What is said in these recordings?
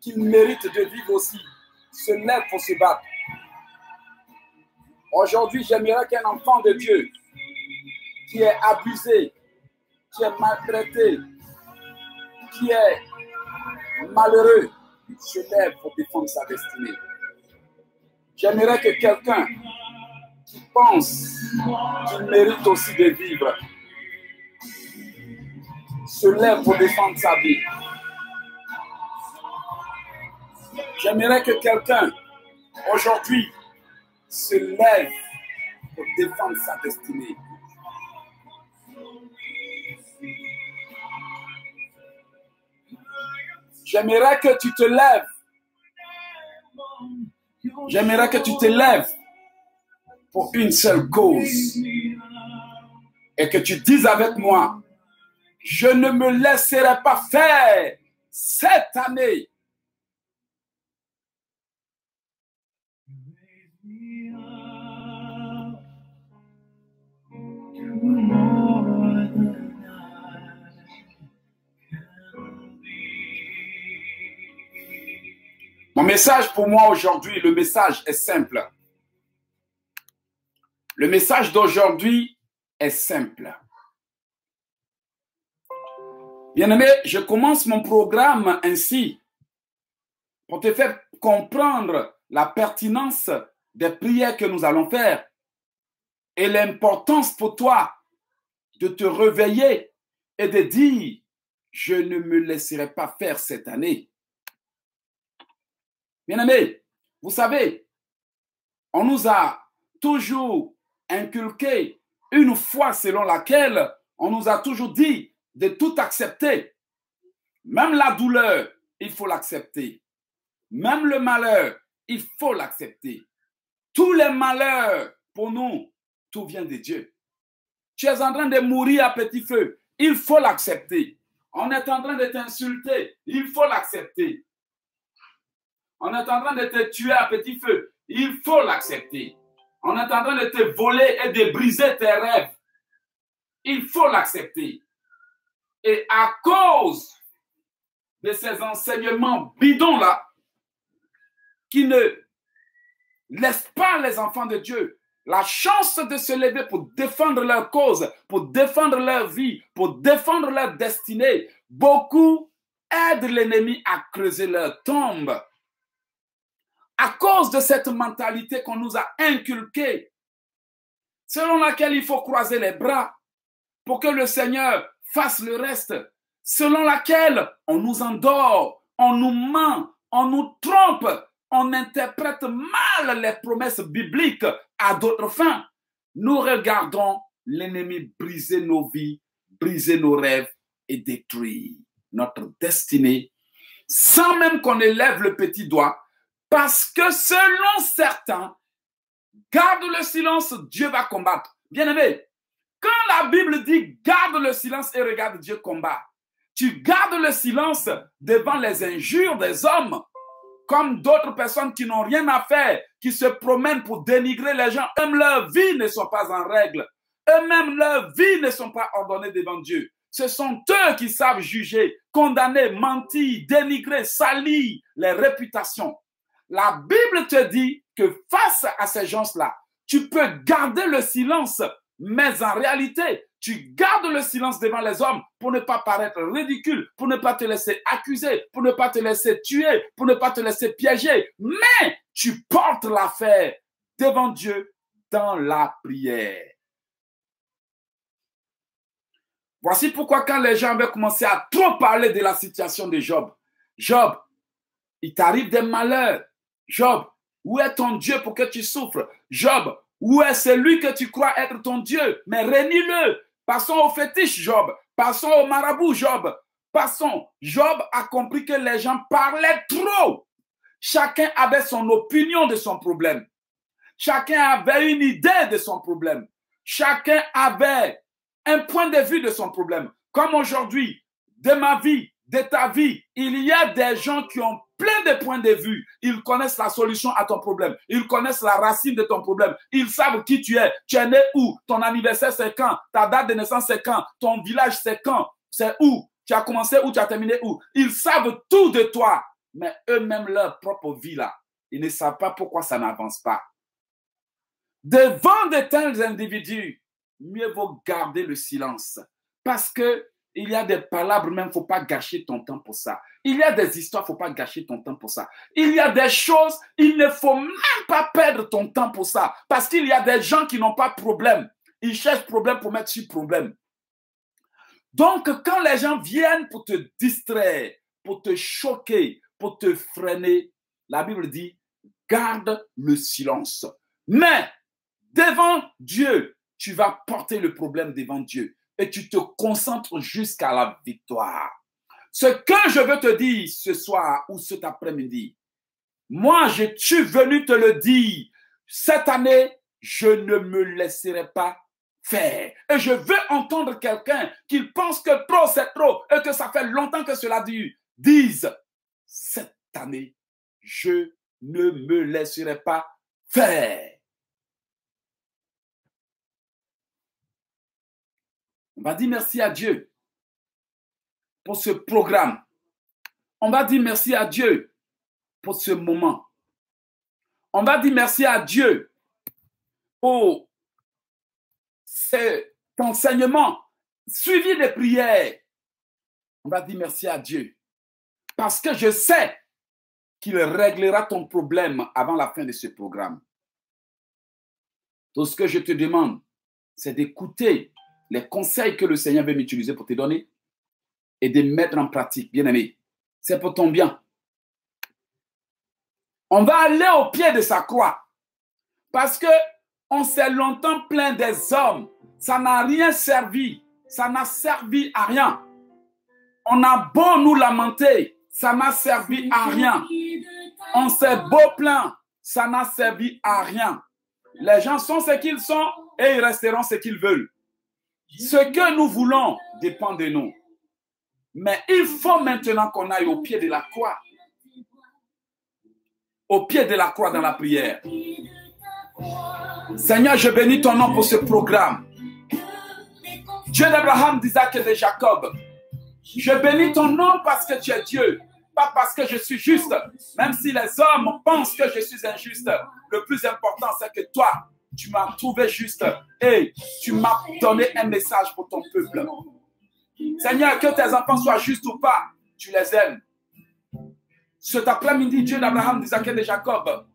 qui méritent de vivre aussi se lèvent pour se battre. Aujourd'hui, j'aimerais qu'un enfant de Dieu qui est abusé, qui est maltraité, qui est malheureux, se lève pour défendre sa destinée. J'aimerais que quelqu'un qui pense qu'il mérite aussi de vivre se lève pour défendre sa vie. J'aimerais que quelqu'un aujourd'hui se lève pour défendre sa destinée. J'aimerais que tu te lèves. J'aimerais que tu te lèves pour une seule cause et que tu dises avec moi, je ne me laisserai pas faire cette année. Mon message pour moi aujourd'hui, le message est simple. Le message d'aujourd'hui est simple. Bien-aimé, je commence mon programme ainsi pour te faire comprendre la pertinence des prières que nous allons faire et l'importance pour toi de te réveiller et de dire, je ne me laisserai pas faire cette année. Bien-aimé, vous savez, on nous a toujours inculqué une foi selon laquelle on nous a toujours dit de tout accepter. Même la douleur, il faut l'accepter. Même le malheur, il faut l'accepter. Tous les malheurs, pour nous, tout vient de Dieu. Tu es en train de mourir à petit feu, il faut l'accepter. On est en train de t'insulter, il faut l'accepter. On est en train de te tuer à petit feu, il faut l'accepter. On est en train de te voler et de briser tes rêves. Il faut l'accepter. Et à cause de ces enseignements bidons-là, qui ne laissent pas les enfants de Dieu la chance de se lever pour défendre leur cause, pour défendre leur vie, pour défendre leur destinée, beaucoup aident l'ennemi à creuser leur tombe. À cause de cette mentalité qu'on nous a inculquée, selon laquelle il faut croiser les bras pour que le Seigneur fasse le reste, selon laquelle on nous endort, on nous ment, on nous trompe, on interprète mal les promesses bibliques à d'autres fins. Nous regardons l'ennemi briser nos vies, briser nos rêves et détruire notre destinée sans même qu'on élève le petit doigt. Parce que selon certains, garde le silence, Dieu va combattre. Bien-aimé, quand la Bible dit garde le silence et regarde Dieu combat, tu gardes le silence devant les injures des hommes, comme d'autres personnes qui n'ont rien à faire, qui se promènent pour dénigrer les gens. Eux-mêmes, leurs vies ne sont pas en règle. Eux-mêmes, leurs vies ne sont pas ordonnées devant Dieu. Ce sont eux qui savent juger, condamner, mentir, dénigrer, salir les réputations. La Bible te dit que face à ces gens-là, tu peux garder le silence, mais en réalité, tu gardes le silence devant les hommes pour ne pas paraître ridicule, pour ne pas te laisser accuser, pour ne pas te laisser tuer, pour ne pas te laisser piéger. Mais tu portes l'affaire devant Dieu dans la prière. Voici pourquoi quand les gens avaient commencé à trop parler de la situation de Job, Job, il t'arrive des malheurs. Job, où est ton Dieu pour que tu souffres? Job, où est celui que tu crois être ton Dieu? Mais réunis-le. Passons au fétiche, Job. Passons au marabout, Job. Passons. Job a compris que les gens parlaient trop. Chacun avait son opinion de son problème. Chacun avait une idée de son problème. Chacun avait un point de vue de son problème. Comme aujourd'hui, de ma vie, de ta vie, il y a des gens qui ont plein de points de vue. Ils connaissent la solution à ton problème. Ils connaissent la racine de ton problème. Ils savent qui tu es. Tu es né où? Ton anniversaire, c'est quand? Ta date de naissance, c'est quand? Ton village, c'est quand? C'est où? Tu as commencé où? Tu as terminé où? Ils savent tout de toi. mais eux-mêmes, leur propre vie là, ils ne savent pas pourquoi ça n'avance pas. Devant de tels individus, mieux vaut garder le silence. Parce que il y a des palabres, même, il ne faut pas gâcher ton temps pour ça. Il y a des histoires, il ne faut pas gâcher ton temps pour ça. Il y a des choses, il ne faut même pas perdre ton temps pour ça. Parce qu'il y a des gens qui n'ont pas de problème. Ils cherchent problème pour mettre sur problème. Donc, quand les gens viennent pour te distraire, pour te choquer, pour te freiner, la Bible dit, garde le silence. Mais, devant Dieu, tu vas porter le problème devant Dieu. Et tu te concentres jusqu'à la victoire. Ce que je veux te dire ce soir ou cet après-midi, moi, je suis venu te le dire. Cette année, je ne me laisserai pas faire. Et je veux entendre quelqu'un qui pense que trop, c'est trop et que ça fait longtemps que cela dure. Dise, cette année, je ne me laisserai pas faire. On va dire merci à Dieu pour ce programme. On va dire merci à Dieu pour ce moment. On va dire merci à Dieu pour cet enseignement suivi des prières. On va dire merci à Dieu parce que je sais qu'il réglera ton problème avant la fin de ce programme. Tout ce que je te demande, c'est d'écouter les conseils que le Seigneur veut m'utiliser pour te donner et de mettre en pratique, bien-aimé. C'est pour ton bien. On va aller au pied de sa croix parce que on s'est longtemps plaint des hommes. Ça n'a rien servi. Ça n'a servi à rien. On a beau nous lamenter, ça n'a servi à rien. On s'est beau plaindre, ça n'a servi à rien. Les gens sont ce qu'ils sont et ils resteront ce qu'ils veulent. Ce que nous voulons dépend de nous. Mais il faut maintenant qu'on aille au pied de la croix. Au pied de la croix dans la prière. Seigneur, je bénis ton nom pour ce programme. Dieu d'Abraham, d'Isaac et de Jacob. Je bénis ton nom parce que tu es Dieu. Pas parce que je suis juste. Même si les hommes pensent que je suis injuste. Le plus important, c'est que toi, tu m'as trouvé juste et tu m'as donné un message pour ton peuple. Seigneur, que tes enfants soient justes ou pas, tu les aimes. Cet après-midi, Dieu d'Abraham, d'Isaac et de Jacob,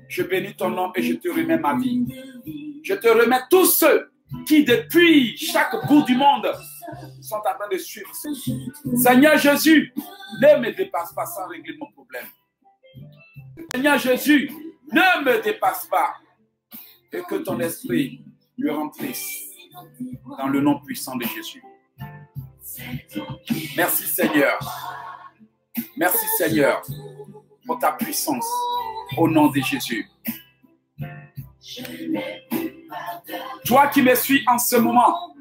je bénis ton nom et je te remets ma vie. Je te remets tous ceux qui, depuis chaque bout du monde, sont en train de suivre. Seigneur Jésus, ne me dépasse pas sans régler mon problème. Seigneur Jésus, ne me dépasse pas et que ton esprit me remplisse dans le nom puissant de Jésus. Merci Seigneur. Merci Seigneur pour ta puissance au nom de Jésus. Toi qui me suis en ce moment,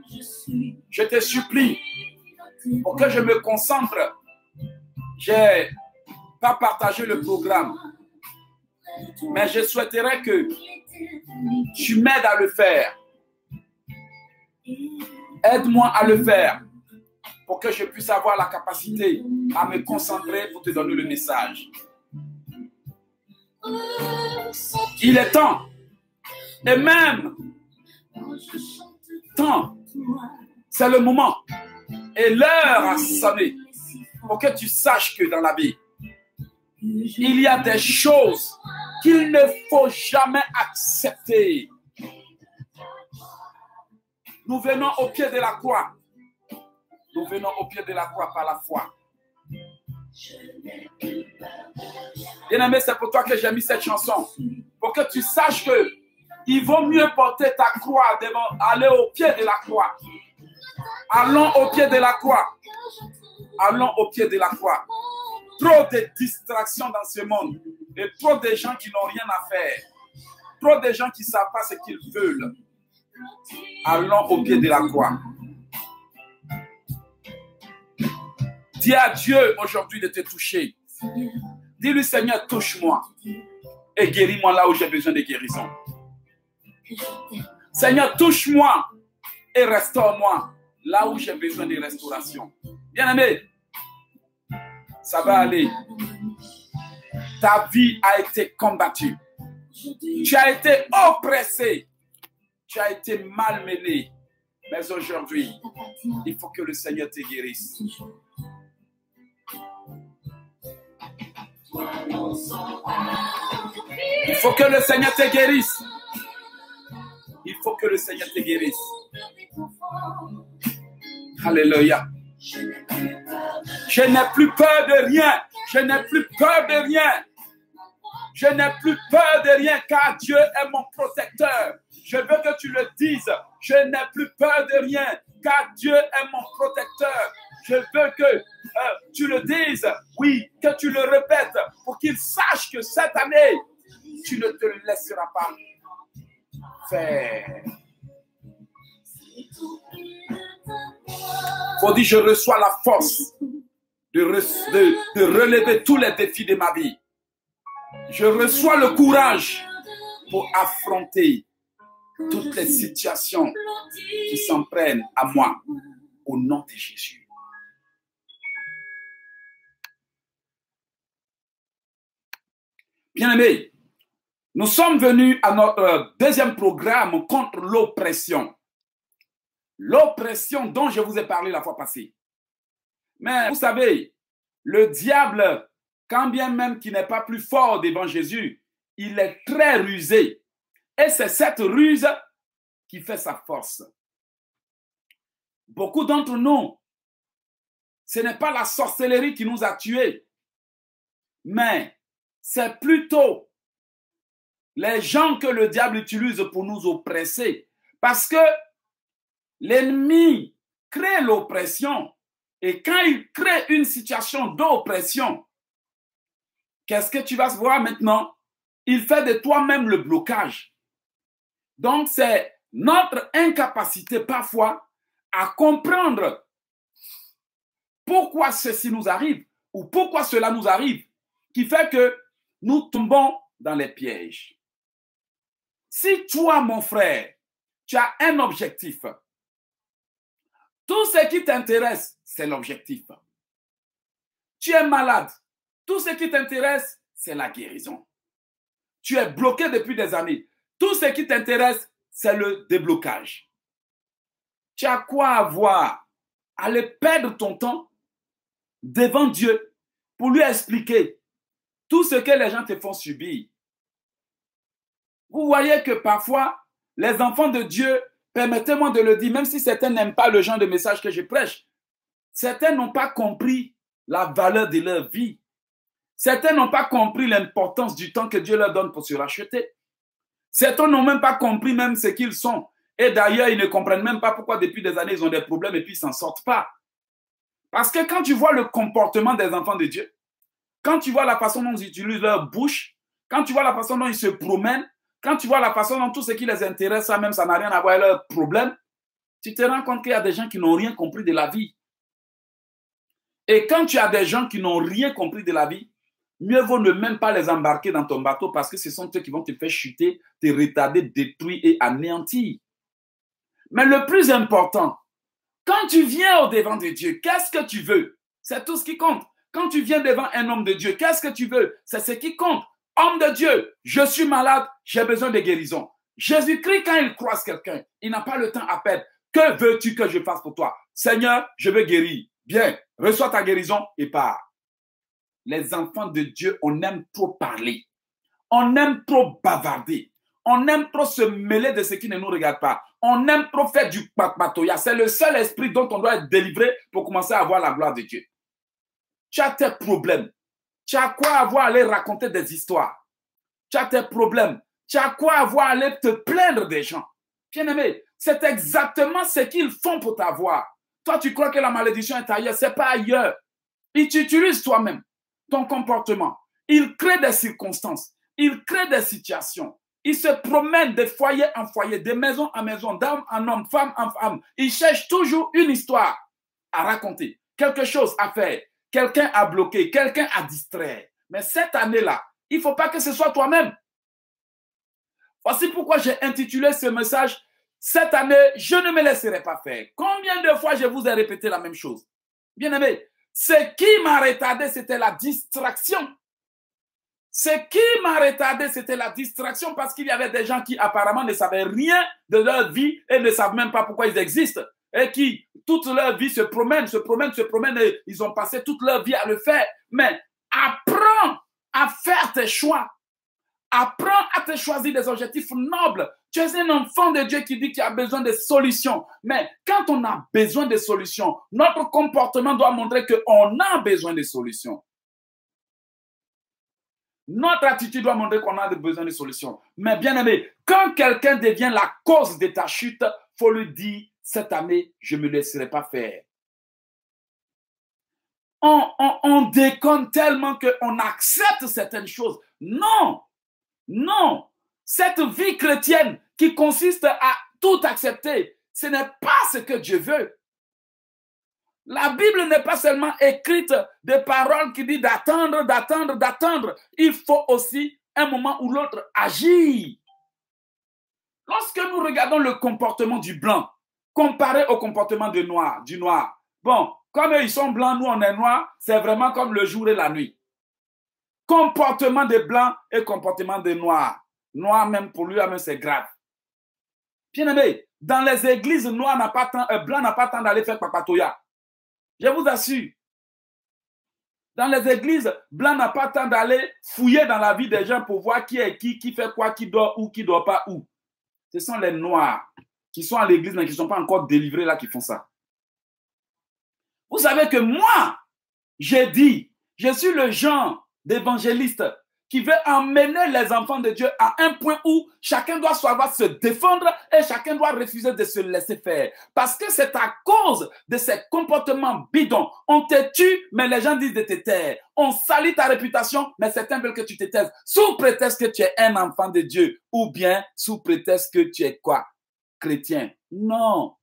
je te supplie pour que je me concentre. Je n'ai pas partagé le programme, mais je souhaiterais que tu m'aides à le faire. Aide-moi à le faire pour que je puisse avoir la capacité à me concentrer pour te donner le message. Il est temps, et même temps, c'est le moment, et l'heure a sonné pour que tu saches que dans la vie, il y a des choses qu'il ne faut jamais accepter. Nous venons au pied de la croix. Nous venons au pied de la croix par la foi. Bien-aimé, c'est pour toi que j'ai mis cette chanson. Pour que tu saches que il vaut mieux porter ta croix devant, aller au pied de la croix. Allons au pied de la croix. Allons au pied de la croix. Trop de distractions dans ce monde. Et trop de gens qui n'ont rien à faire. Trop de gens qui ne savent pas ce qu'ils veulent. Allons au pied de la croix. Dis à Dieu aujourd'hui de te toucher. Dis-lui, Seigneur, touche-moi et guéris-moi là où j'ai besoin de guérison. Seigneur, touche-moi et restaure-moi là où j'ai besoin de restauration. Bien-aimé, Ça va aller. Ta vie a été combattue. Tu as été oppressé. Tu as été malmené. Mais aujourd'hui, il faut que le Seigneur te guérisse. Il faut que le Seigneur te guérisse. Il faut que le Seigneur te guérisse. Alléluia. Je n'ai plus peur de rien. Je n'ai plus peur de rien. Je n'ai plus peur de rien car Dieu est mon protecteur. Je veux que tu le dises. Je n'ai plus peur de rien car Dieu est mon protecteur. Je veux que tu le dises, oui, que tu le répètes pour qu'il sache que cette année, tu ne te laisseras pas faire. Faut dire, je reçois la force de relever tous les défis de ma vie. Je reçois le courage pour affronter toutes les situations qui s'en prennent à moi au nom de Jésus. Bien-aimés, nous sommes venus à notre deuxième programme contre l'oppression. L'oppression dont je vous ai parlé la fois passée. Mais vous savez, le diable, quand bien même qu'il n'est pas plus fort devant Jésus, il est très rusé. Et c'est cette ruse qui fait sa force. Beaucoup d'entre nous, ce n'est pas la sorcellerie qui nous a tués, mais c'est plutôt les gens que le diable utilise pour nous oppresser. Parce que l'ennemi crée l'oppression. Et quand il crée une situation d'oppression, qu'est-ce que tu vas voir maintenant? Il fait de toi-même le blocage. Donc, c'est notre incapacité parfois à comprendre pourquoi ceci nous arrive ou pourquoi cela nous arrive qui fait que nous tombons dans les pièges. Si toi, mon frère, tu as un objectif, tout ce qui t'intéresse, c'est l'objectif. Tu es malade, tout ce qui t'intéresse, c'est la guérison. Tu es bloqué depuis des années, tout ce qui t'intéresse, c'est le déblocage. Tu as quoi avoir? Aller perdre ton temps devant Dieu pour lui expliquer tout ce que les gens te font subir. Vous voyez que parfois, les enfants de Dieu, permettez-moi de le dire, même si certains n'aiment pas le genre de message que je prêche, certains n'ont pas compris la valeur de leur vie. Certains n'ont pas compris l'importance du temps que Dieu leur donne pour se racheter. Certains n'ont même pas compris même ce qu'ils sont. Et d'ailleurs, ils ne comprennent même pas pourquoi depuis des années, ils ont des problèmes et puis ils ne s'en sortent pas. Parce que quand tu vois le comportement des enfants de Dieu, quand tu vois la façon dont ils utilisent leur bouche, quand tu vois la façon dont ils se promènent, quand tu vois la façon dont tout ce qui les intéresse, ça même, ça n'a rien à voir avec leurs problèmes, tu te rends compte qu'il y a des gens qui n'ont rien compris de la vie. Et quand tu as des gens qui n'ont rien compris de la vie, mieux vaut ne même pas les embarquer dans ton bateau parce que ce sont eux qui vont te faire chuter, te retarder, détruire et anéantir. Mais le plus important, quand tu viens au-devant de Dieu, qu'est-ce que tu veux? C'est tout ce qui compte. Quand tu viens devant un homme de Dieu, qu'est-ce que tu veux? C'est ce qui compte. Homme de Dieu, je suis malade, j'ai besoin de guérison. Jésus-Christ, quand il croise quelqu'un, il n'a pas le temps à perdre. Que veux-tu que je fasse pour toi? Seigneur, je veux guérir. Bien, reçois ta guérison et pars. Les enfants de Dieu, on aime trop parler. On aime trop bavarder. On aime trop se mêler de ce qui ne nous regarde pas. On aime trop faire du papatoya. C'est le seul esprit dont on doit être délivré pour commencer à voir la gloire de Dieu. Tu as tes problèmes. Tu as quoi avoir à aller raconter des histoires. Tu as tes problèmes. Tu as quoi avoir à aller te plaindre des gens. Bien-aimé, c'est exactement ce qu'ils font pour t'avoir. Toi, tu crois que la malédiction est ailleurs. Ce n'est pas ailleurs. Ils t'utilisent toi-même, ton comportement. Ils créent des circonstances. Ils créent des situations. Ils se promènent de foyer en foyer, de maison en maison, d'homme en homme, femme en femme. Ils cherchent toujours une histoire à raconter, quelque chose à faire. Quelqu'un a bloqué, quelqu'un a distrait. Mais cette année-là, il ne faut pas que ce soit toi-même. Voici pourquoi j'ai intitulé ce message « Cette année, je ne me laisserai pas faire ». Combien de fois je vous ai répété la même chose? Bien-aimé, Ce qui m'a retardé, c'était la distraction. Ce qui m'a retardé, c'était la distraction parce qu'il y avait des gens qui apparemment ne savaient rien de leur vie et ne savent même pas pourquoi ils existent. Et qui, toute leur vie, se promènent et ils ont passé toute leur vie à le faire. Mais apprends à faire tes choix. Apprends à te choisir des objectifs nobles. Tu es un enfant de Dieu qui dit qu'il a besoin de solutions. Mais quand on a besoin de solutions, notre comportement doit montrer qu'on a besoin de solutions. Notre attitude doit montrer qu'on a besoin de solutions. Mais bien aimé, quand quelqu'un devient la cause de ta chute, il faut lui dire, cette année, je ne me laisserai pas faire. On déconne tellement qu'on accepte certaines choses. Non, non. Cette vie chrétienne qui consiste à tout accepter, ce n'est pas ce que Dieu veut. La Bible n'est pas seulement écrite des paroles qui disent d'attendre, d'attendre, d'attendre. Il faut aussi, un moment ou l'autre, agir. Lorsque nous regardons le comportement du blanc, comparé au comportement du noir, bon, comme ils sont blancs, nous on est noirs, c'est vraiment comme le jour et la nuit. Comportement des blancs et comportement des noirs. Noir même pour lui, c'est grave. Bien aimé, dans les églises, blanc n'a pas temps d'aller faire papatoya. Je vous assure. Dans les églises, blanc n'a pas temps d'aller fouiller dans la vie des gens pour voir qui est qui fait quoi, qui dort où, qui ne dort pas où. Ce sont les noirs qui sont à l'église mais qui ne sont pas encore délivrés là qui font ça. Vous savez que moi, j'ai dit, je suis le genre d'évangéliste qui veut emmener les enfants de Dieu à un point où chacun doit savoir se défendre et chacun doit refuser de se laisser faire. Parce que c'est à cause de ces comportements bidons. On te tue, mais les gens disent de te taire. On salit ta réputation, mais certains veulent que tu te taises. Sous prétexte que tu es un enfant de Dieu ou bien sous prétexte que tu es quoi? Chrétien. Non,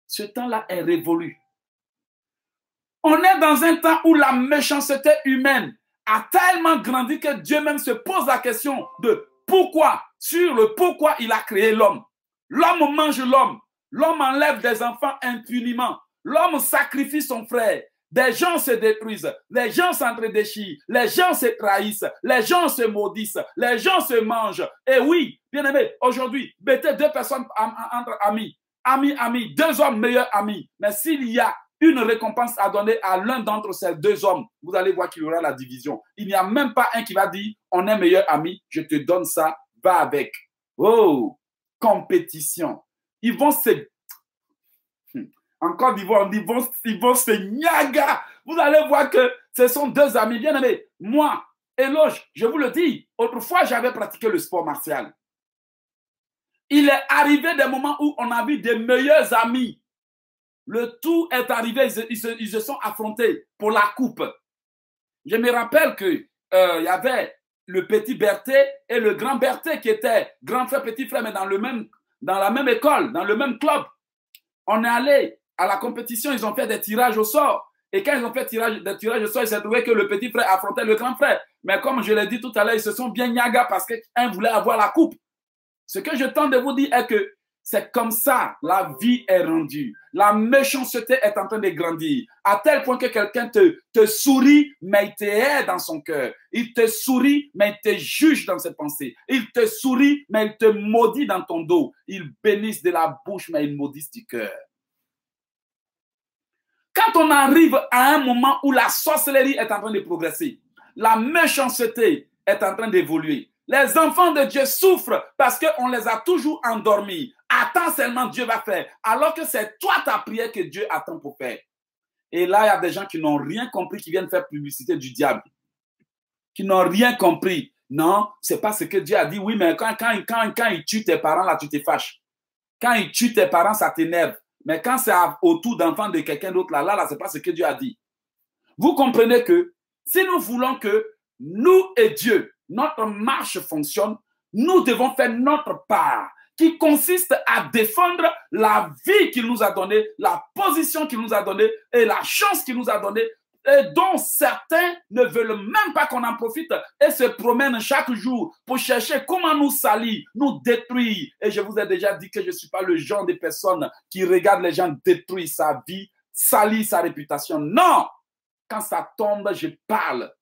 ce temps-là est révolu. On est dans un temps où la méchanceté humaine a tellement grandi que Dieu même se pose la question de pourquoi, sur le pourquoi il a créé l'homme. L'homme mange l'homme. L'homme enlève des enfants impunément. L'homme sacrifie son frère. Des gens se détruisent. Les gens s'entre-déchirent. Les gens se trahissent. Les gens se maudissent. Les gens se mangent. Et oui, bien aimé, aujourd'hui, mettez deux personnes entre amis. Amis, deux hommes meilleurs amis. Mais s'il y a une récompense à donner à l'un d'entre ces deux hommes, vous allez voir qu'il y aura la division. Il n'y a même pas un qui va dire, on est meilleur ami, je te donne ça, va avec. Oh, compétition. Ils vont se... En Côte d'Ivoire, ils vont se niaga. Vous allez voir que ce sont deux amis bien aimés. Moi, Éloge, je vous le dis, autrefois, j'avais pratiqué le sport martial. Il est arrivé des moments où on a vu des meilleurs amis. Le tout est arrivé, ils se sont affrontés pour la coupe. Je me rappelle qu'il y avait le petit Berthet et le grand Berthet qui étaient grand frère, petit frère, mais dans la même école, dans le même club. On est allé à la compétition, ils ont fait des tirages au sort. Et quand ils ont fait des tirages au sort, ils s'est trouvé que le petit frère affrontait le grand frère. Mais comme je l'ai dit tout à l'heure, ils se sont bien niaga parce qu'un voulait avoir la coupe. Ce que je tente de vous dire est que c'est comme ça, la vie est rendue. La méchanceté est en train de grandir. À tel point que quelqu'un te sourit, mais il te hait dans son cœur. Il te sourit, mais il te juge dans ses pensées. Il te sourit, mais il te maudit dans ton dos. Il bénisse de la bouche, mais il maudit du cœur. Quand on arrive à un moment où la sorcellerie est en train de progresser, la méchanceté est en train d'évoluer, les enfants de Dieu souffrent parce qu'on les a toujours endormis. Attends seulement, Dieu va faire. Alors que c'est toi ta prière que Dieu attend pour faire. Et là, il y a des gens qui n'ont rien compris, qui viennent faire publicité du diable. Qui n'ont rien compris. Non, c'est pas ce que Dieu a dit. Oui, mais quand il tue tes parents, là, tu te fâches. Quand il tue tes parents, ça t'énerve. Mais quand c'est autour d'enfants de quelqu'un d'autre, là, c'est pas ce que Dieu a dit. Vous comprenez que si nous voulons que nous et Dieu, notre marche fonctionne, nous devons faire notre part qui consiste à défendre la vie qu'il nous a donnée, la position qu'il nous a donnée et la chance qu'il nous a donnée et dont certains ne veulent même pas qu'on en profite et se promènent chaque jour pour chercher comment nous salir, nous détruire. Et je vous ai déjà dit que je ne suis pas le genre de personne qui regarde les gens détruire sa vie, salir sa réputation. Non! Quand ça tombe, je parle.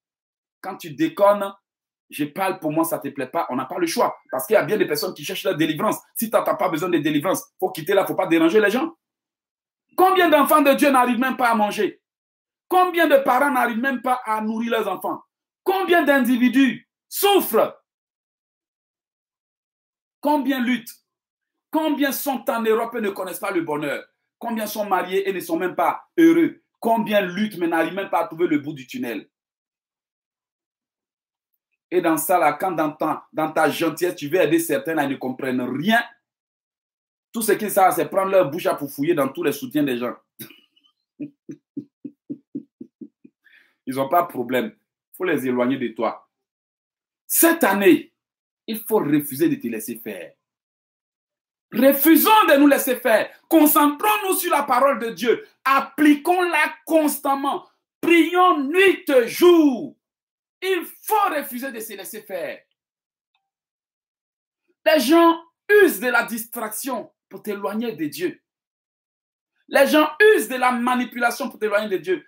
Quand tu déconnes, je parle. Pour moi, ça ne te plaît pas. On n'a pas le choix. Parce qu'il y a bien des personnes qui cherchent la délivrance. Si tu n'as pas besoin de délivrance, il faut quitter là. Il ne faut pas déranger les gens. Combien d'enfants de Dieu n'arrivent même pas à manger? Combien de parents n'arrivent même pas à nourrir leurs enfants? Combien d'individus souffrent? Combien luttent? Combien sont en Europe et ne connaissent pas le bonheur? Combien sont mariés et ne sont même pas heureux? Combien luttent mais n'arrivent même pas à trouver le bout du tunnel? Et dans ça, là, quand dans ta gentillesse, tu veux aider certains, là, ils ne comprennent rien. Tout ce qu'ils savent, c'est prendre leur bouche à fouiller dans tous les soutiens des gens. Ils n'ont pas de problème. Il faut les éloigner de toi. Cette année, il faut refuser de te laisser faire. Refusons de nous laisser faire. Concentrons-nous sur la parole de Dieu. Appliquons-la constamment. Prions nuit et jour. Il faut refuser de se laisser faire. Les gens usent de la distraction pour t'éloigner de Dieu. Les gens usent de la manipulation pour t'éloigner de Dieu.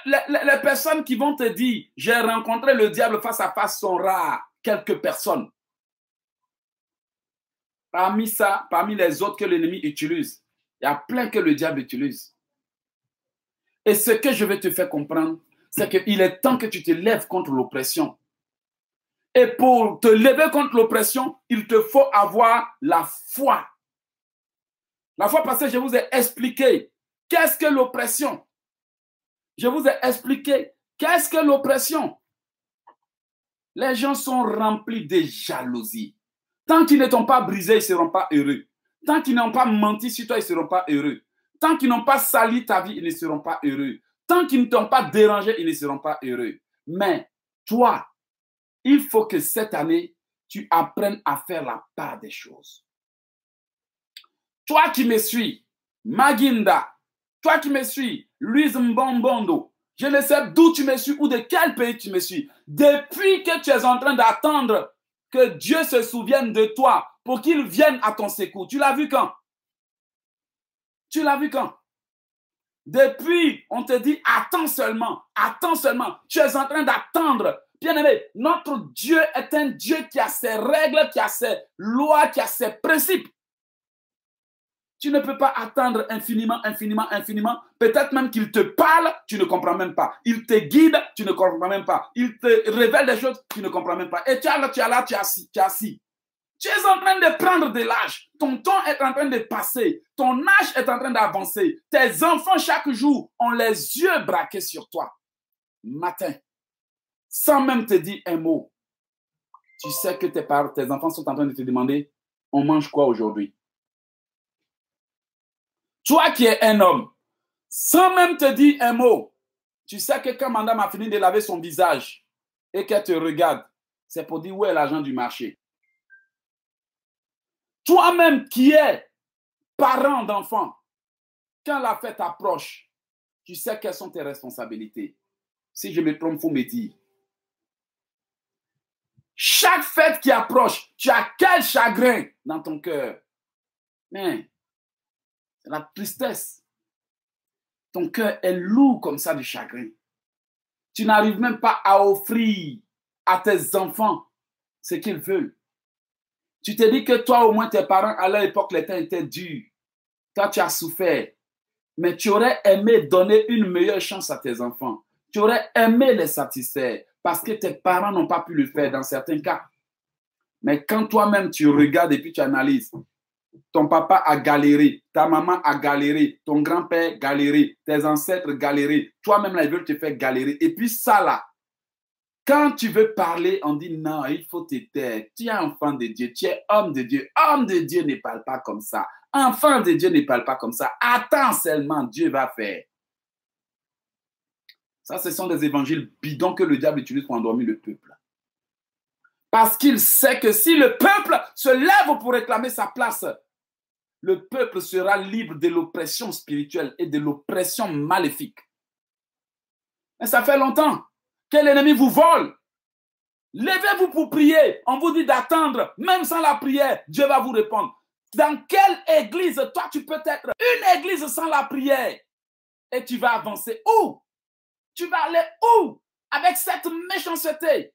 Les personnes qui vont te dire « J'ai rencontré le diable face à face » sont rares. Quelques personnes. Parmi les autres que l'ennemi utilise, il y a plein que le diable utilise. Et ce que je vais te faire comprendre, c'est qu'il est temps que tu te lèves contre l'oppression. Et pour te lever contre l'oppression, il te faut avoir la foi. La fois passée, je vous ai expliqué qu'est-ce que l'oppression. Je vous ai expliqué qu'est-ce que l'oppression. Les gens sont remplis de jalousie. Tant qu'ils ne t'ont pas brisé, ils ne seront pas heureux. Tant qu'ils n'ont pas menti sur toi, ils ne seront pas heureux. Tant qu'ils n'ont pas sali ta vie, ils ne seront pas heureux. Tant qu'ils ne t'ont pas dérangé, ils ne seront pas heureux. Mais toi, il faut que cette année, tu apprennes à faire la part des choses. Toi qui me suis, Maginda, toi qui me suis, Louise Mbombondo, je ne sais d'où tu me suis ou de quel pays tu me suis. Depuis que tu es en train d'attendre que Dieu se souvienne de toi pour qu'il vienne à ton secours. Tu l'as vu quand? Tu l'as vu quand? Depuis, on te dit, attends seulement, attends seulement. Tu es en train d'attendre. Bien-aimé, notre Dieu est un Dieu qui a ses règles, qui a ses lois, qui a ses principes. Tu ne peux pas attendre infiniment, infiniment, infiniment. Peut-être même qu'il te parle, tu ne comprends même pas. Il te guide, tu ne comprends même pas. Il te révèle des choses, tu ne comprends même pas. Et tu es assis. Tu es en train de prendre de l'âge. Ton temps est en train de passer. Ton âge est en train d'avancer. Tes enfants, chaque jour, ont les yeux braqués sur toi. Matin, sans même te dire un mot, tu sais que tes enfants sont en train de te demander, on mange quoi aujourd'hui? Toi qui es un homme, sans même te dire un mot, tu sais que quand madame a fini de laver son visage et qu'elle te regarde, c'est pour dire où est l'argent du marché. Toi-même qui es parent d'enfant, quand la fête approche, tu sais quelles sont tes responsabilités. Si je me trompe, il faut me dire. Chaque fête qui approche, tu as quel chagrin dans ton cœur? Mais c'est la tristesse. Ton cœur est lourd comme ça de chagrin. Tu n'arrives même pas à offrir à tes enfants ce qu'ils veulent. Tu te dis que toi, au moins, tes parents, à leur époque, les temps étaient durs. Toi, tu as souffert. Mais tu aurais aimé donner une meilleure chance à tes enfants. Tu aurais aimé les satisfaire parce que tes parents n'ont pas pu le faire dans certains cas. Mais quand toi-même, tu regardes et puis tu analyses, ton papa a galéré, ta maman a galéré, ton grand-père a galéré, tes ancêtres ont galéré, toi-même, là, ils veulent te faire galérer. Et puis ça, là, quand tu veux parler, on dit non, il faut te taire. Tu es enfant de Dieu, tu es homme de Dieu. Homme de Dieu ne parle pas comme ça. Enfant de Dieu ne parle pas comme ça. Attends seulement, Dieu va faire. Ça, ce sont des évangiles bidons que le diable utilise pour endormir le peuple. Parce qu'il sait que si le peuple se lève pour réclamer sa place, le peuple sera libre de l'oppression spirituelle et de l'oppression maléfique. Mais ça fait longtemps que l'ennemi vous vole. Levez-vous pour prier. On vous dit d'attendre. Même sans la prière, Dieu va vous répondre. Dans quelle église, toi, tu peux être une église sans la prière et tu vas avancer où? Tu vas aller où avec cette méchanceté?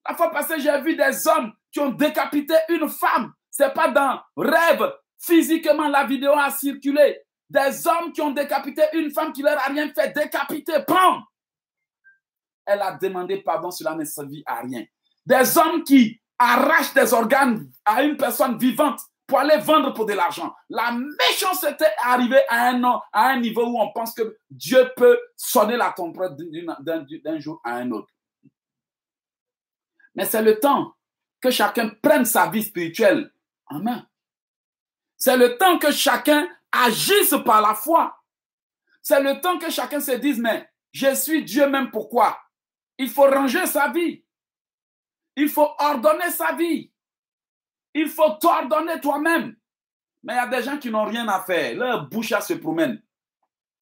La fois passée, j'ai vu des hommes qui ont décapité une femme. Ce n'est pas dans rêve. Physiquement, la vidéo a circulé. Des hommes qui ont décapité une femme qui leur a rien fait. Décapité, bam! Elle a demandé pardon, cela ne servit à rien. Des hommes qui arrachent des organes à une personne vivante pour aller vendre pour de l'argent. La méchanceté est arrivée à un niveau où on pense que Dieu peut sonner la trompette d'un jour à un autre. Mais c'est le temps que chacun prenne sa vie spirituelle en main. C'est le temps que chacun agisse par la foi. C'est le temps que chacun se dise, mais je suis Dieu même pourquoi? Il faut ranger sa vie. Il faut ordonner sa vie. Il faut t'ordonner toi-même. Mais il y a des gens qui n'ont rien à faire. Leur bouche se promène.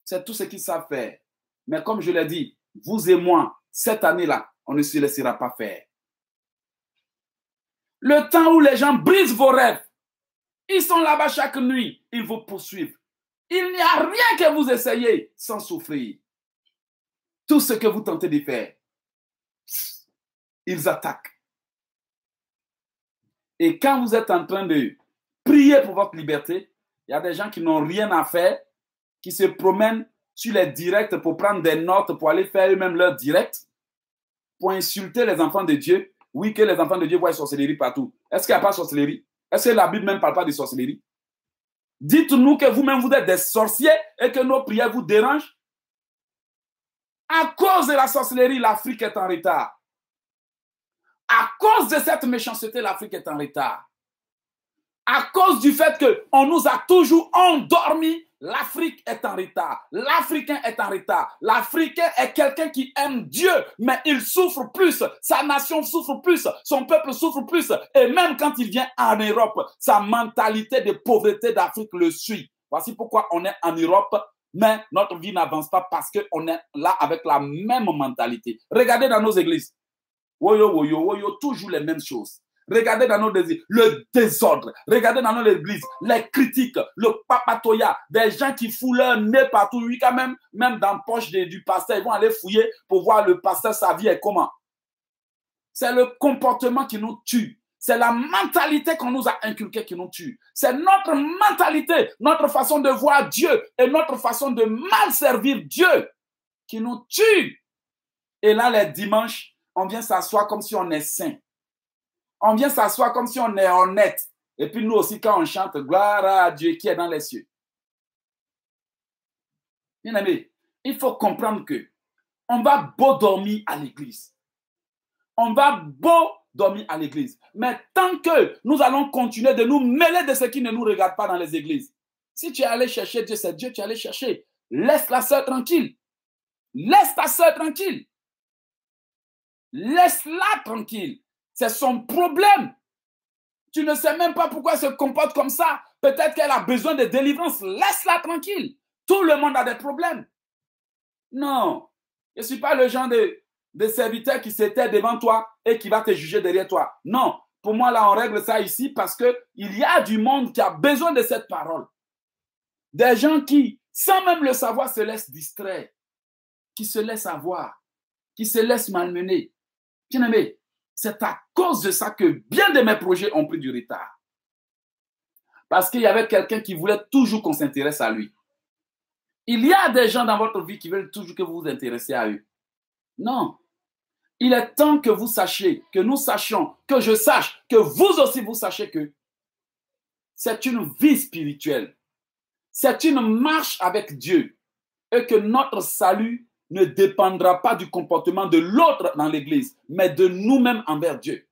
C'est tout ce qu'ils savent faire. Mais comme je l'ai dit, vous et moi, cette année-là, on ne se laissera pas faire. Le temps où les gens brisent vos rêves, ils sont là-bas chaque nuit, ils vous poursuivent. Il n'y a rien que vous essayez sans souffrir. Tout ce que vous tentez de faire, ils attaquent. Et quand vous êtes en train de prier pour votre liberté, il y a des gens qui n'ont rien à faire, qui se promènent sur les directs pour prendre des notes, pour aller faire eux-mêmes leurs directs, pour insulter les enfants de Dieu. Oui, que les enfants de Dieu voient la sorcellerie partout. Est-ce qu'il n'y a pas de sorcellerie? Est-ce que la Bible même ne parle pas de sorcellerie? Dites-nous que vous-même vous êtes des sorciers et que nos prières vous dérangent. À cause de la sorcellerie, l'Afrique est en retard. À cause de cette méchanceté, l'Afrique est en retard. À cause du fait qu'on nous a toujours endormis, l'Afrique est en retard. L'Africain est en retard. L'Africain est quelqu'un qui aime Dieu, mais il souffre plus. Sa nation souffre plus. Son peuple souffre plus. Et même quand il vient en Europe, sa mentalité de pauvreté d'Afrique le suit. Voici pourquoi on est en Europe, mais notre vie n'avance pas parce qu'on est là avec la même mentalité. Regardez dans nos églises. Woyo, woyo, woyo, toujours les mêmes choses. Regardez dans nos églises, le désordre. Regardez dans nos églises, les critiques, le papatoya, des gens qui foutent leur nez partout. Oui, quand même dans la poche du pasteur, ils vont aller fouiller pour voir le pasteur, sa vie est comment. C'est le comportement qui nous tue. C'est la mentalité qu'on nous a inculquée qui nous tue. C'est notre mentalité, notre façon de voir Dieu et notre façon de mal servir Dieu qui nous tue. Et là, les dimanches, on vient s'asseoir comme si on est saint. On vient s'asseoir comme si on est honnête. Et puis nous aussi, quand on chante, gloire à Dieu qui est dans les cieux. Bien aimé, il faut comprendre que on va beau dormir à l'église. On va beau dormir à l'église. Mais tant que nous allons continuer de nous mêler de ce qui ne nous regarde pas dans les églises, si tu es allé chercher Dieu, c'est Dieu que tu es allé chercher. Laisse la sœur tranquille. Laisse ta sœur tranquille. Laisse-la tranquille. C'est son problème. Tu ne sais même pas pourquoi elle se comporte comme ça. Peut-être qu'elle a besoin de délivrance. Laisse-la tranquille. Tout le monde a des problèmes. Non. Je ne suis pas le genre de serviteur qui s'était devant toi et qui va te juger derrière toi. Non. Pour moi, là, on règle ça ici parce qu'il y a du monde qui a besoin de cette parole. Des gens qui, sans même le savoir, se laissent distraire. Qui se laissent avoir. Qui se laissent malmener. Bien aimé, c'est à cause de ça que bien de mes projets ont pris du retard. Parce qu'il y avait quelqu'un qui voulait toujours qu'on s'intéresse à lui. Il y a des gens dans votre vie qui veulent toujours que vous vous intéressiez à eux. Non. Il est temps que vous sachiez, que nous sachions, que je sache, que vous aussi vous sachiez que c'est une vie spirituelle. C'est une marche avec Dieu. Et que notre salut ne dépendra pas du comportement de l'autre dans l'église, mais de nous-mêmes envers Dieu.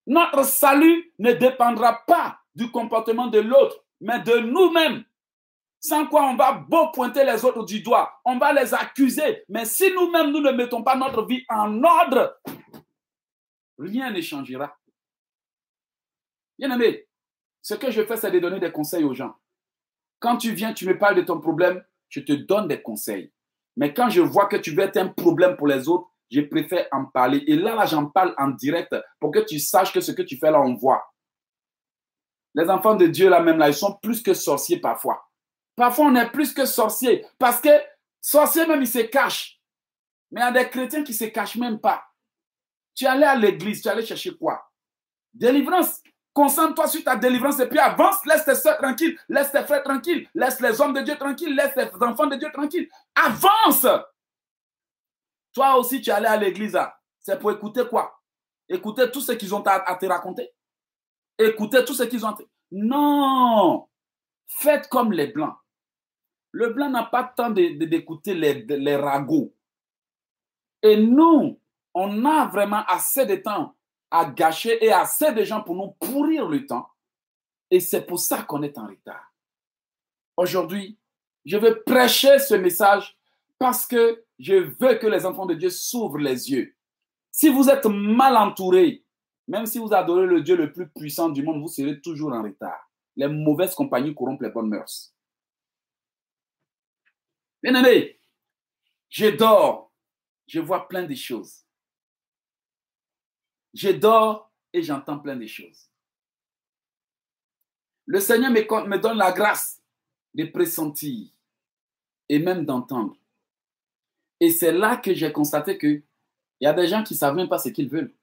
Notre salut ne dépendra pas du comportement de l'autre, mais de nous-mêmes. Sans quoi on va beau pointer les autres du doigt, on va les accuser, mais si nous-mêmes nous ne mettons pas notre vie en ordre, rien ne changera. Bien aimé, ce que je fais, c'est de donner des conseils aux gens. Quand tu viens, tu me parles de ton problème, je te donne des conseils. Mais quand je vois que tu veux être un problème pour les autres, je préfère en parler. Et là, j'en parle en direct pour que tu saches que ce que tu fais là, on voit. Les enfants de Dieu là même, là, ils sont plus que sorciers parfois. Parfois, on est plus que sorciers parce que sorcier même, il se cache. Mais il y a des chrétiens qui ne se cachent même pas. Tu es allé à l'église, tu es allé chercher quoi? Délivrance. Concentre-toi sur ta délivrance et puis avance. Laisse tes soeurs tranquilles, laisse tes frères tranquilles, laisse les hommes de Dieu tranquilles, laisse les enfants de Dieu tranquilles. Avance. Toi aussi, tu es allé à l'église. C'est pour écouter quoi? Écouter tout ce qu'ils ont à te raconter. Écouter tout ce qu'ils ont à te... Non. Faites comme les Blancs. Le Blanc n'a pas le temps d'écouter les ragots. Et nous, on a vraiment assez de temps à gâcher et assez de gens pour nous pourrir le temps. Et c'est pour ça qu'on est en retard. Aujourd'hui, je veux prêcher ce message parce que je veux que les enfants de Dieu s'ouvrent les yeux. Si vous êtes mal entourés, même si vous adorez le Dieu le plus puissant du monde, vous serez toujours en retard. Les mauvaises compagnies corrompent les bonnes mœurs. Bien-aimé, je dors, je vois plein de choses. Je dors et j'entends plein de choses. Le Seigneur me donne la grâce de pressentir et même d'entendre. Et c'est là que j'ai constaté qu'il y a des gens qui ne savent même pas ce qu'ils veulent.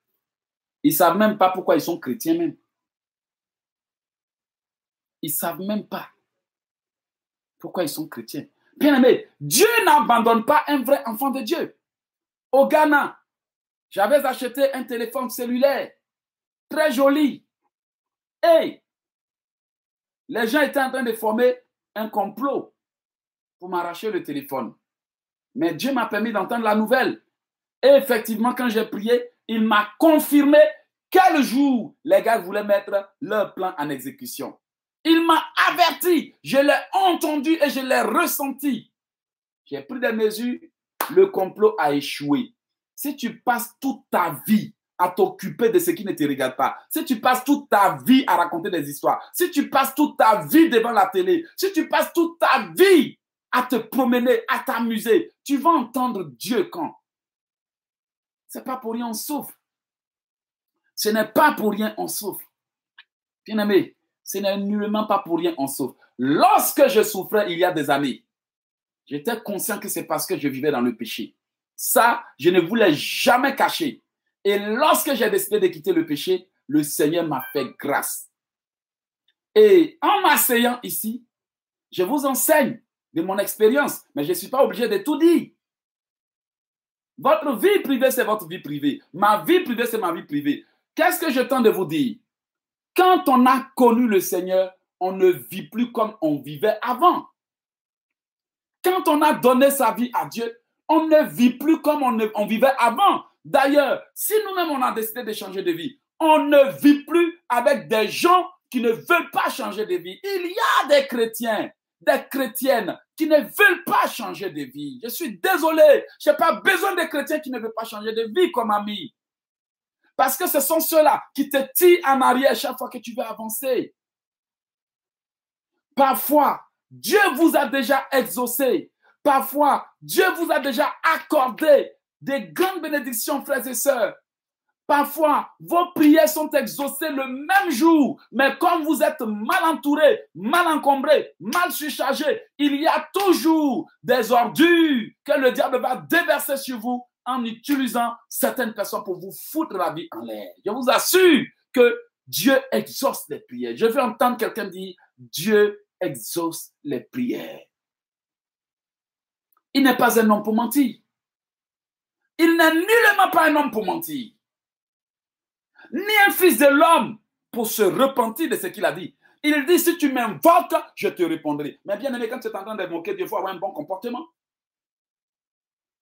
Ils ne savent même pas pourquoi ils sont chrétiens même. Ils ne savent même pas pourquoi ils sont chrétiens. Bien aimé, Dieu n'abandonne pas un vrai enfant de Dieu. Au Ghana, j'avais acheté un téléphone cellulaire très joli. Et les gens étaient en train de former un complot pour m'arracher le téléphone. Mais Dieu m'a permis d'entendre la nouvelle. Et effectivement, quand j'ai prié, il m'a confirmé quel jour les gars voulaient mettre leur plan en exécution. Il m'a averti, je l'ai entendu et je l'ai ressenti. J'ai pris des mesures, le complot a échoué. Si tu passes toute ta vie à t'occuper de ce qui ne te regarde pas, si tu passes toute ta vie à raconter des histoires, si tu passes toute ta vie devant la télé, si tu passes toute ta vie à te promener, à t'amuser, tu vas entendre Dieu quand? Ce n'est pas pour rien on souffre. Ce n'est pas pour rien on souffre. Bien aimé, ce n'est nullement pas pour rien on souffre. Lorsque je souffrais il y a des années, j'étais conscient que c'est parce que je vivais dans le péché. Ça, je ne voulais jamais cacher. Et lorsque j'ai décidé de quitter le péché, le Seigneur m'a fait grâce. Et en m'asseyant ici, je vous enseigne de mon expérience, mais je ne suis pas obligé de tout dire. Votre vie privée, c'est votre vie privée. Ma vie privée, c'est ma vie privée. Qu'est-ce que je tente de vous dire? Quand on a connu le Seigneur, on ne vit plus comme on vivait avant. Quand on a donné sa vie à Dieu, on ne vit plus comme on vivait avant. D'ailleurs, si nous-mêmes on a décidé de changer de vie, on ne vit plus avec des gens qui ne veulent pas changer de vie. Il y a des chrétiens, des chrétiennes qui ne veulent pas changer de vie. Je suis désolé, je n'ai pas besoin de chrétiens qui ne veulent pas changer de vie comme amis. Parce que ce sont ceux-là qui te tirent en arrière chaque fois que tu veux avancer. Parfois, Dieu vous a déjà exaucé. Parfois, Dieu vous a déjà accordé des grandes bénédictions, frères et sœurs. Parfois, vos prières sont exaucées le même jour, mais comme vous êtes mal entourés, mal encombrés, mal surchargés, il y a toujours des ordures que le diable va déverser sur vous en utilisant certaines personnes pour vous foutre la vie en l'air. Je vous assure que Dieu exauce les prières. Je veux entendre quelqu'un dire, Dieu exauce les prières. Il n'est pas un homme pour mentir. Il n'est nullement pas un homme pour mentir. Ni un fils de l'homme pour se repentir de ce qu'il a dit. Il dit, si tu m'invoques, je te répondrai. Mais bien aimé, quand tu es en train d'invoquer Dieu, il faut avoir un bon comportement.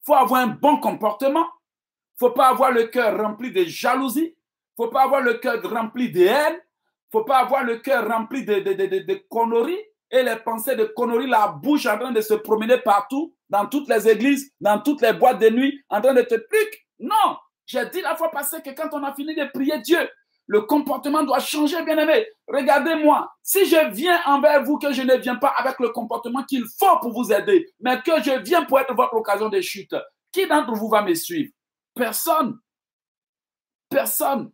Il faut avoir un bon comportement. Il ne faut pas avoir le cœur rempli de jalousie. Il ne faut pas avoir le cœur rempli de haine. Il ne faut pas avoir le cœur rempli de conneries et les pensées de conneries, la bouche en train de se promener partout, dans toutes les églises, dans toutes les boîtes de nuit, en train de te truc. Non, j'ai dit la fois passée que quand on a fini de prier Dieu, le comportement doit changer, bien-aimé. Regardez-moi, si je viens envers vous, que je ne viens pas avec le comportement qu'il faut pour vous aider, mais que je viens pour être votre occasion de chute, qui d'entre vous va me suivre? Personne. Personne.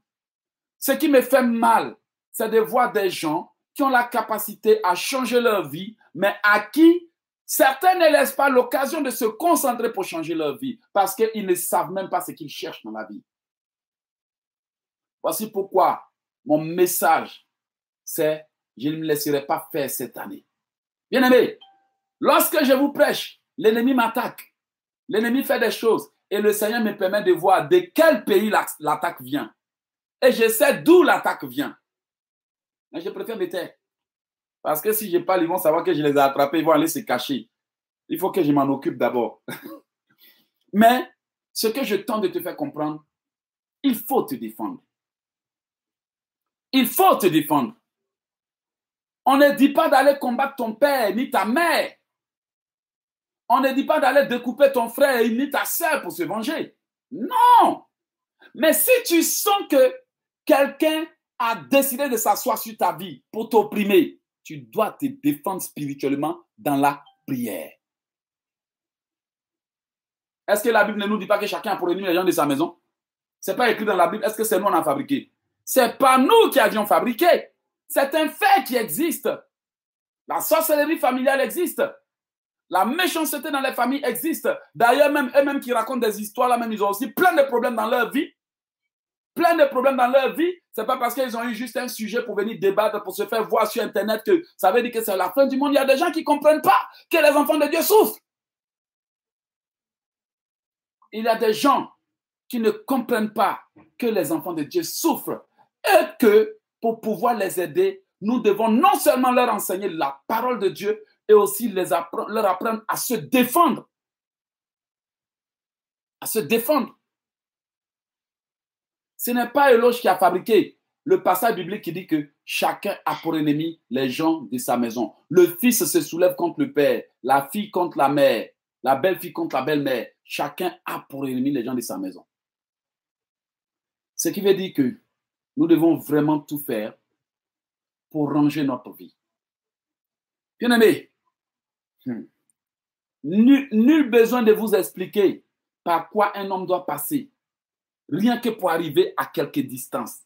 Ce qui me fait mal, c'est de voir des gens qui ont la capacité à changer leur vie, mais à qui Certains ne laissent pas l'occasion de se concentrer pour changer leur vie parce qu'ils ne savent même pas ce qu'ils cherchent dans la vie. Voici pourquoi mon message, c'est je ne me laisserai pas faire cette année. Bien-aimés, lorsque je vous prêche, l'ennemi m'attaque. L'ennemi fait des choses et le Seigneur me permet de voir de quel pays l'attaque vient. Et je sais d'où l'attaque vient. Mais je préfère me taire. Parce que si je parle, ils vont savoir que je les ai attrapés, ils vont aller se cacher. Il faut que je m'en occupe d'abord. Mais ce que je tente de te faire comprendre, il faut te défendre. Il faut te défendre. On ne dit pas d'aller combattre ton père ni ta mère. On ne dit pas d'aller découper ton frère ni ta soeur pour se venger. Non. Mais si tu sens que quelqu'un a décidé de s'asseoir sur ta vie pour t'opprimer, tu dois te défendre spirituellement dans la prière. Est-ce que la Bible ne nous dit pas que chacun a pour ennemi les gens de sa maison? Ce n'est pas écrit dans la Bible. Est-ce que c'est nous qui en fabriqué? Ce n'est pas nous qui avions fabriqué. C'est un fait qui existe. La sorcellerie familiale existe. La méchanceté dans les familles existe. D'ailleurs, même eux-mêmes qui racontent des histoires, là même, ils ont aussi plein de problèmes dans leur vie. Plein de problèmes dans leur vie. Ce n'est pas parce qu'ils ont eu juste un sujet pour venir débattre, pour se faire voir sur Internet que ça veut dire que c'est la fin du monde. Il y a des gens qui ne comprennent pas que les enfants de Dieu souffrent. Il y a des gens qui ne comprennent pas que les enfants de Dieu souffrent et que pour pouvoir les aider, nous devons non seulement leur enseigner la parole de Dieu et aussi leur apprendre à se défendre. À se défendre. Ce n'est pas Eloge qui a fabriqué le passage biblique qui dit que chacun a pour ennemi les gens de sa maison. Le fils se soulève contre le père, la fille contre la mère, la belle-fille contre la belle-mère. Chacun a pour ennemi les gens de sa maison. Ce qui veut dire que nous devons vraiment tout faire pour ranger notre vie. Bien-aimés, nul besoin de vous expliquer par quoi un homme doit passer, rien que pour arriver à quelque distance.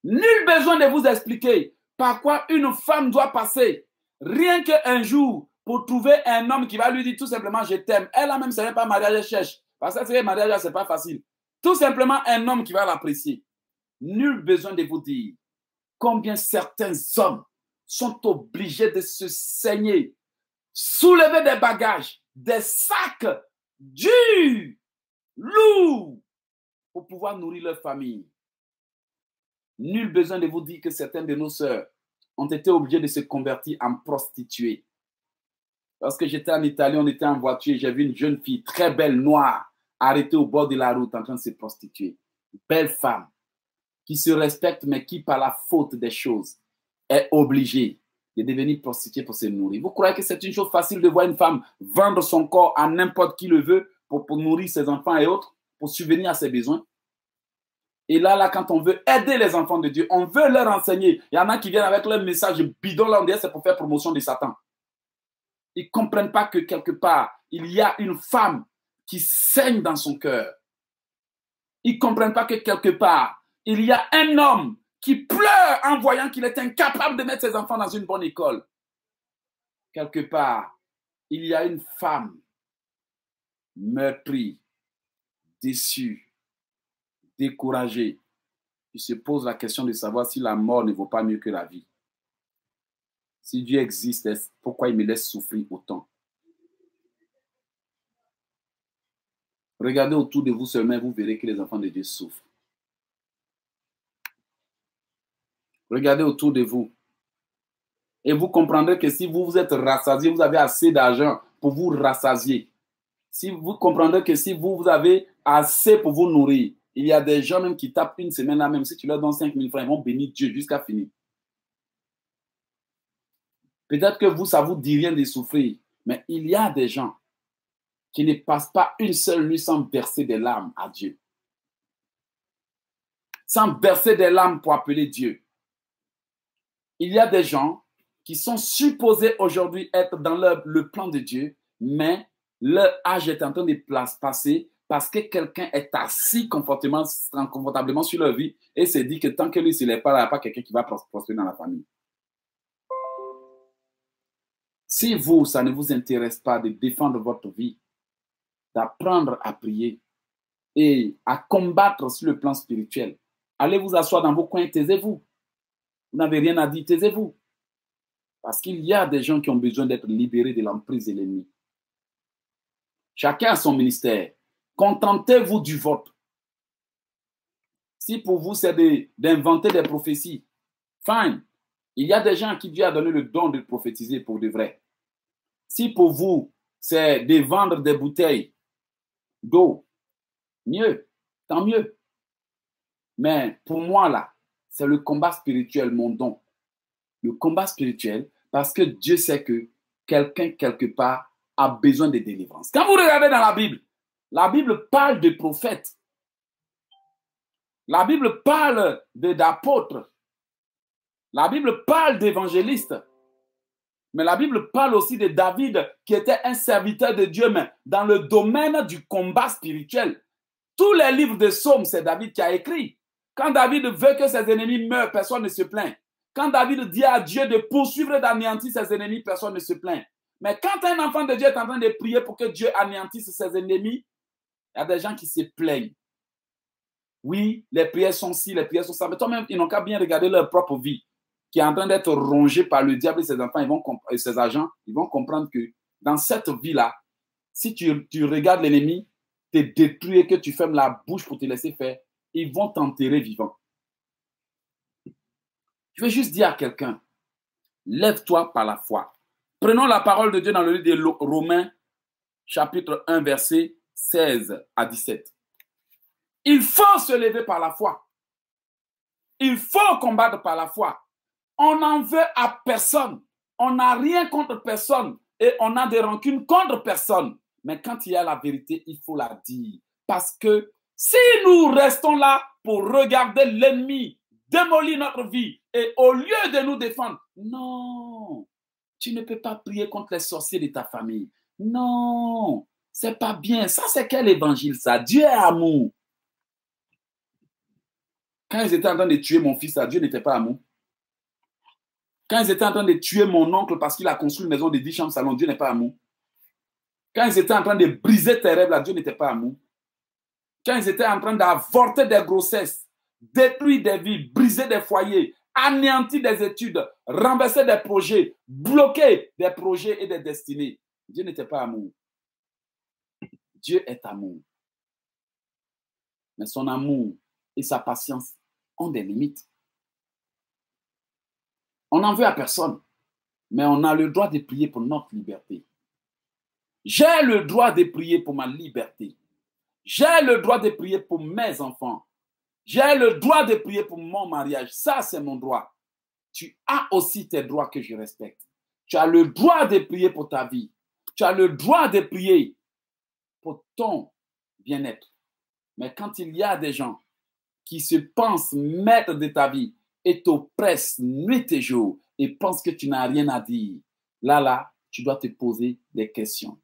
Nul besoin de vous expliquer par quoi une femme doit passer, rien qu'un jour pour trouver un homme qui va lui dire tout simplement je t'aime. Elle-même, ce n'est pas mariage, elle cherche. Parce que c'est mariage, ce n'est pas facile. Tout simplement un homme qui va l'apprécier. Nul besoin de vous dire combien certains hommes sont obligés de se saigner, soulever des bagages, des sacs durs, lourds, pour pouvoir nourrir leur famille. Nul besoin de vous dire que certaines de nos sœurs ont été obligées de se convertir en prostituées. Lorsque j'étais en Italie, on était en voiture, j'ai vu une jeune fille très belle, noire, arrêtée au bord de la route en train de se prostituer. Belle femme, qui se respecte, mais qui, par la faute des choses, est obligée de devenir prostituée pour se nourrir. Vous croyez que c'est une chose facile de voir une femme vendre son corps à n'importe qui le veut pour nourrir ses enfants et autres, pour subvenir à ses besoins? Et là, quand on veut aider les enfants de Dieu, on veut leur enseigner. Il y en a qui viennent avec leur message bidon, là, on dirait c'est pour faire promotion de Satan. Ils ne comprennent pas que quelque part, il y a une femme qui saigne dans son cœur. Ils ne comprennent pas que quelque part, il y a un homme qui pleure en voyant qu'il est incapable de mettre ses enfants dans une bonne école. Quelque part, il y a une femme meurtrie, déçue, découragée, qui se pose la question de savoir si la mort ne vaut pas mieux que la vie. Si Dieu existe, pourquoi il me laisse souffrir autant? Regardez autour de vous seulement, vous verrez que les enfants de Dieu souffrent. Regardez autour de vous. Et vous comprendrez que si vous vous êtes rassasié, vous avez assez d'argent pour vous rassasier. Si vous comprendrez que si vous avez assez pour vous nourrir, il y a des gens même qui tapent une semaine là, même si tu leur donnes 5 000 francs, ils vont bénir Dieu jusqu'à finir. Peut-être que vous, ça ne vous dit rien de souffrir, mais il y a des gens qui ne passent pas une seule nuit sans verser des larmes à Dieu. Sans verser des larmes pour appeler Dieu. Il y a des gens qui sont supposés aujourd'hui être dans le plan de Dieu, mais leur âge est en train de passer parce que quelqu'un est assis confortablement sur leur vie et se dit que tant que lui, il n'est pas là, il n'y a pas quelqu'un qui va prospérer dans la famille. Si vous, ça ne vous intéresse pas de défendre votre vie, d'apprendre à prier et à combattre sur le plan spirituel, allez vous asseoir dans vos coins, taisez-vous. Vous n'avez rien à dire, taisez-vous. Parce qu'il y a des gens qui ont besoin d'être libérés de l'emprise de l'ennemi. Chacun a son ministère. Contentez-vous du vôtre. Si pour vous, c'est d'inventer des prophéties, fine. Il y a des gens à qui Dieu a donné le don de prophétiser pour de vrai. Si pour vous, c'est de vendre des bouteilles d'eau, mieux, tant mieux. Mais pour moi, là, c'est le combat spirituel, mon don. Le combat spirituel, parce que Dieu sait que quelqu'un, quelque part, a besoin de délivrance. Quand vous regardez dans la Bible parle de prophètes. La Bible parle d'apôtres. La Bible parle d'évangélistes. Mais la Bible parle aussi de David, qui était un serviteur de Dieu, mais dans le domaine du combat spirituel. Tous les livres de psaumes, c'est David qui a écrit. Quand David veut que ses ennemis meurent, personne ne se plaint. Quand David dit à Dieu de poursuivre et d'anéantir ses ennemis, personne ne se plaint. Mais quand un enfant de Dieu est en train de prier pour que Dieu anéantisse ses ennemis, il y a des gens qui se plaignent. Oui, les prières sont ci, les prières sont ça. Mais toi-même, ils n'ont qu'à bien regarder leur propre vie, qui est en train d'être rongée par le diable et ses enfants, et ses agents. Ils vont comprendre que dans cette vie-là, si tu regardes l'ennemi te détruire et que tu fermes la bouche pour te laisser faire, ils vont t'enterrer vivant. Je vais juste dire à quelqu'un, lève-toi par la foi. Prenons la parole de Dieu dans le livre de Romains, chapitre 1, versets 16 à 17. Il faut se lever par la foi. Il faut combattre par la foi. On n'en veut à personne. On n'a rien contre personne. Et on a des rancunes contre personne. Mais quand il y a la vérité, il faut la dire. Parce que si nous restons là pour regarder l'ennemi démolir notre vie et au lieu de nous défendre, non, tu ne peux pas prier contre les sorciers de ta famille. Non, c'est pas bien. Ça, c'est quel évangile ça? Dieu est amour. Quand ils étaient en train de tuer mon fils, Dieu n'était pas amour. Quand ils étaient en train de tuer mon oncle parce qu'il a construit une maison de 10 chambres salon, Dieu n'est pas amour. Quand ils étaient en train de briser tes rêves, Dieu n'était pas amour. Quand ils étaient en train d'avorter des grossesses, détruire des vies, briser des foyers, anéantir des études, renverser des projets, bloquer des projets et des destinées, Dieu n'était pas amour. Dieu est amour. Mais son amour et sa patience ont des limites. On n'en veut à personne, mais on a le droit de prier pour notre liberté. J'ai le droit de prier pour ma liberté. J'ai le droit de prier pour mes enfants. J'ai le droit de prier pour mon mariage. Ça, c'est mon droit. Tu as aussi tes droits que je respecte. Tu as le droit de prier pour ta vie. Tu as le droit de prier pour ton bien-être. Mais quand il y a des gens qui se pensent maîtres de ta vie et t'oppressent nuit et jour et pensent que tu n'as rien à dire, là, tu dois te poser des questions.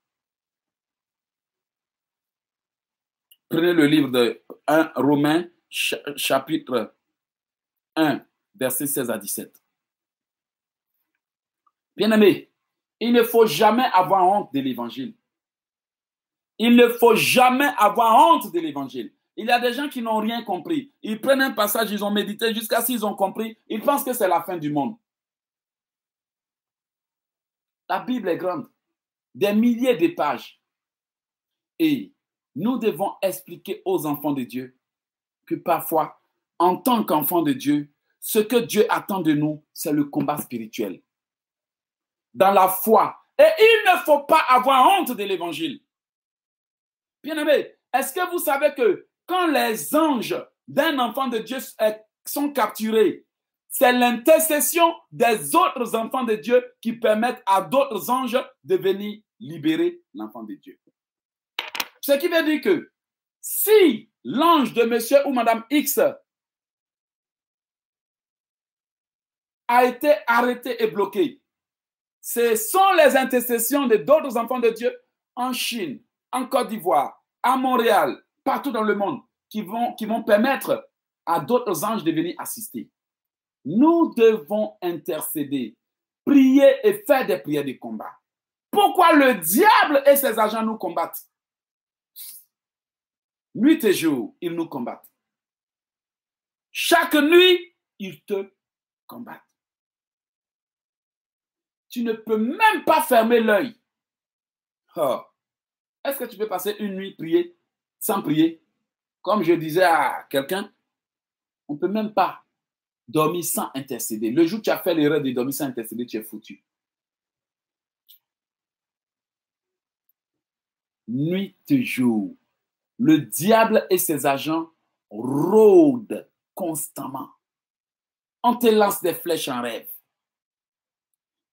Prenez le livre de 1 Romains, chapitre 1, versets 16 à 17. Bien-aimés, il ne faut jamais avoir honte de l'évangile. Il ne faut jamais avoir honte de l'évangile. Il y a des gens qui n'ont rien compris. Ils prennent un passage, ils ont médité jusqu'à ce qu'ils ont compris. Ils pensent que c'est la fin du monde. La Bible est grande. Des milliers de pages. Et nous devons expliquer aux enfants de Dieu que parfois, en tant qu'enfants de Dieu, ce que Dieu attend de nous, c'est le combat spirituel. Dans la foi. Et il ne faut pas avoir honte de l'évangile. Bien-aimés, est-ce que vous savez que quand les anges d'un enfant de Dieu sont capturés, c'est l'intercession des autres enfants de Dieu qui permettent à d'autres anges de venir libérer l'enfant de Dieu. Ce qui veut dire que si l'ange de monsieur ou madame X a été arrêté et bloqué, ce sont les intercessions de d'autres enfants de Dieu en Chine, en Côte d'Ivoire, à Montréal, partout dans le monde, qui vont permettre à d'autres anges de venir assister. Nous devons intercéder. prier et faire des prières de combat. Pourquoi le diable et ses agents nous combattent? Nuit et jour, ils nous combattent. Chaque nuit, ils te combattent. Tu ne peux même pas fermer l'œil. Oh. Est-ce que tu peux passer une nuit prier sans prier? Comme je disais à quelqu'un, on ne peut même pas dormir sans intercéder. Le jour où tu as fait l'erreur de dormir sans intercéder, tu es foutu. Nuit et jour, le diable et ses agents rôdent constamment. On te lance des flèches en rêve.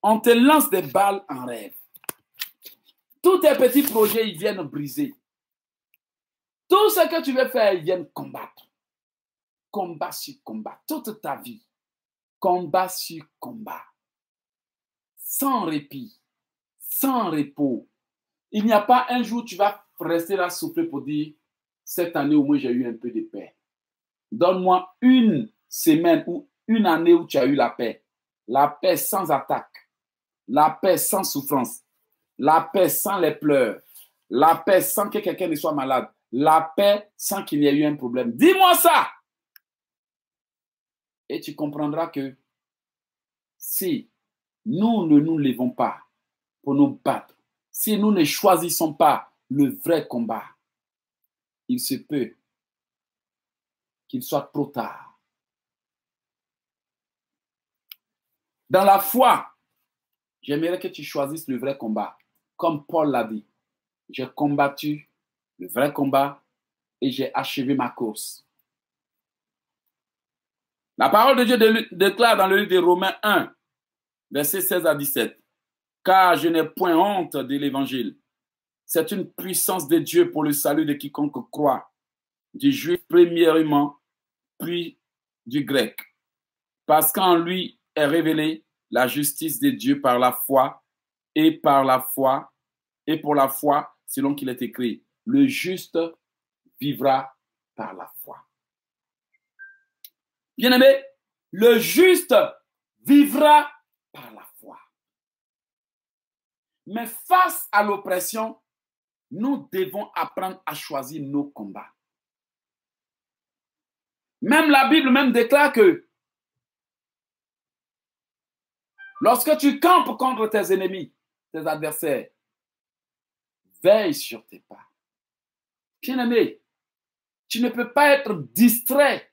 On te lance des balles en rêve. Tous tes petits projets, ils viennent briser. Tout ce que tu veux faire, ils viennent combattre. Combat sur combat, toute ta vie. Combat sur combat. Sans répit, sans repos. Il n'y a pas un jour où tu vas rester là souffler pour dire, cette année au moins j'ai eu un peu de paix. Donne-moi une semaine ou une année où tu as eu la paix. La paix sans attaque. La paix sans souffrance. La paix sans les pleurs. La paix sans que quelqu'un ne soit malade. La paix sans qu'il y ait eu un problème. Dis-moi ça! Et tu comprendras que si nous ne nous levons pas pour nous battre, si nous ne choisissons pas le vrai combat, il se peut qu'il soit trop tard. Dans la foi, j'aimerais que tu choisisses le vrai combat. Comme Paul l'a dit, j'ai combattu le vrai combat et j'ai achevé ma course. La parole de Dieu déclare dans le livre de Romains 1, versets 16 à 17. Car je n'ai point honte de l'évangile. C'est une puissance de Dieu pour le salut de quiconque croit, du juif premièrement, puis du grec. Parce qu'en lui est révélée la justice de Dieu par la foi et par la foi et pour la foi, selon qu'il est écrit, le juste vivra par la foi. Bien-aimé, le juste vivra par la foi. Mais face à l'oppression, nous devons apprendre à choisir nos combats. Même la Bible même déclare que lorsque tu campes contre tes ennemis, tes adversaires, veille sur tes pas. Bien-aimé, tu ne peux pas être distrait